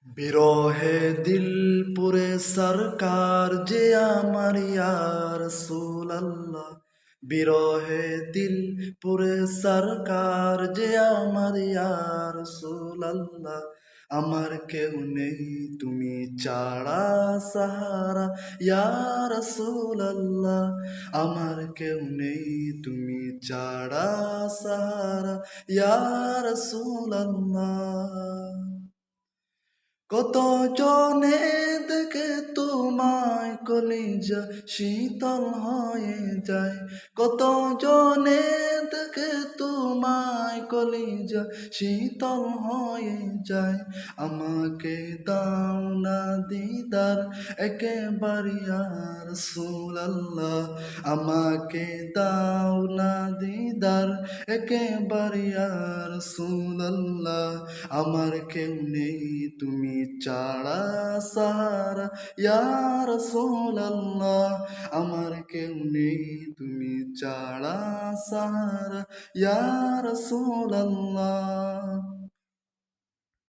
বিরহে দিল পুরে সরকার যে আমার ইয়া রাসূলুল্লাহ। বিরহে দিল পুরে সরকার যে আমার ইয়া রাসূলুল্লাহ। আমার কেউ নেই তুমি ছাড়া সাহারা ইয়া রাসূলুল্লাহ। আমার কেউ নেই তুমি ছাড়া সাহারা ইয়া রাসূলুল্লাহ। কত জনে দেখে তোমায় কলিজা শীতল হয়ে যায়। কত জনে দেখে তোমায় কলিজা শীতল হয়ে যায়। আমাকে দাও না দিদার একেবারে ইয়া রাসূলুল্লাহ। আমাকে দাও না দিদার একেবারে ইয়া রাসূলুল্লাহ। আমার কেউ নেই তুমি ছাড়া সাহারা ইয়া রাসূলুল্লাহ। আমার কেউ নেই তুমি ছাড়া সাহারা ইয়া রাসূলুল্লাহ।